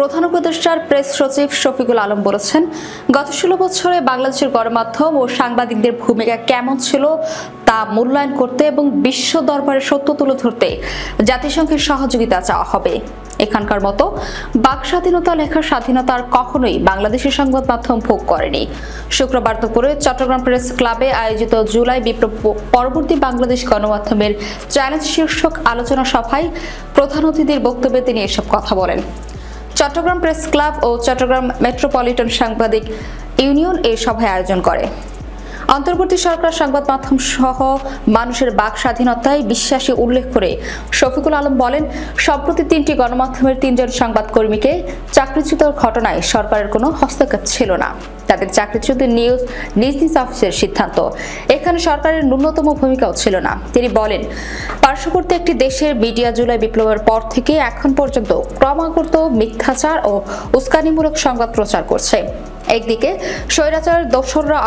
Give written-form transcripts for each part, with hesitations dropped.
প্রধান উপদেষ্টার প্রেস সচিব শফিকুল আলম বলেছেন, গত 16 বছরে বাংলাদেশের গণমাধ্যম ও সাংবাদিকদের ভূমিকা কেমন ছিল তা মূল্যায়ন করতে এবং বিশ্ব দরবারে সত্য তুলে ধরতে জাতিসংঘের সহযোগিতা চাওয়া হবে। এখানকার মতো বাক স্বাধীনতা, লেখার স্বাধীনতার কখনোই বাংলাদেশের সংবাদ মাধ্যম ভোগ করেনি। শুক্রবার দুপুরে চট্টগ্রাম প্রেস ক্লাবে আয়োজিত জুলাই বিপ্লব পরবর্তী বাংলাদেশ গণমাধ্যমের চ্যালেঞ্জ শীর্ষক আলোচনা সভায় প্রধান অতিথির বক্তব্যে তিনি এসব কথা বলেন। চট্টগ্রাম প্রেস ক্লাব ও চট্টগ্রাম মেট্রোপলিটন সাংবাদিক ইউনিয়ন এই সভায় আয়োজন করে। অন্তর্বর্তী সরকার সংবাদ মাধ্যম সহ মানুষের বাক স্বাধীনতায় বিশ্বাসী উল্লেখ করে শফিকুল আলম বলেন, সম্প্রতি 3টি গণমাধ্যমের 3 জন সংবাদকর্মীকে চাকরিচ্যুতের ঘটনায় সরকারের কোনো হস্তক্ষেপ ছিল না। তাদের চাকরিচ্যুতের নিজ নিজ অফিসের সিদ্ধান্ত, এখানে সরকারের ন্যূনতম ভূমিকাও ছিল না। তিনি বলেন, পার্শ্ববর্তী একটি দেশের মিডিয়া জুলাই বিপ্লবের পর থেকে এখন পর্যন্ত ক্রমাগত মিথ্যাচার ও উস্কানিমূলক সংবাদ প্রচার করছে। একদিকে স্বৈরাচার দোসররা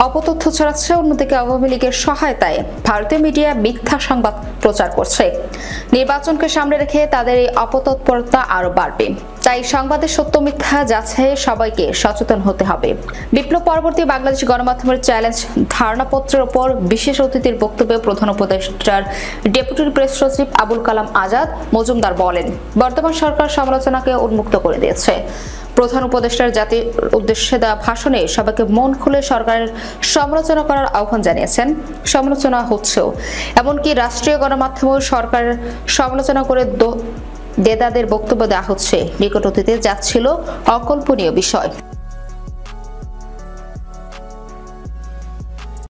অপতথ্য ছড়াচ্ছে, অন্যদিকে আওয়ামী লীগের সহায়তায় ভারতীয় মিডিয়া মিথ্যা সংবাদ প্রচার করছে। নির্বাচনকে সামনে রেখে তাদের এই অপতৎপরতা আরো বাড়বে। তাই সংবাদের সত্য মিথ্যা যাচাইয়ে সবাইকে সচেতন হতে হবে। বিপ্লব পরবর্তী বাংলাদেশ গণমাধ্যমের চ্যালেঞ্জ ধারণাপত্রের উপর বিশেষ অতিথির বক্তব্যে প্রধান উপদেষ্টার ডেপুটি প্রেস সচিব আবুল কালাম আজাদ মজুমদার বলেন, বর্তমান সরকার সমালোচনাকে উন্মুক্ত করে দিয়েছে। প্রধান উপদেষ্টার জাতির উদ্দেশ্যে দেওয়া ভাষণে সবাইকে মন খুলে সরকারের সমালোচনা করার আহ্বান জানিয়েছেন। সমালোচনা হচ্ছেও, এমনকি রাষ্ট্রীয় গণমাধ্যমেও সরকারের সমালোচনা করে দেদাদের বক্তব্য দেওয়া হচ্ছে। নিকট অতীতে যা ছিল অকল্পনীয় বিষয়।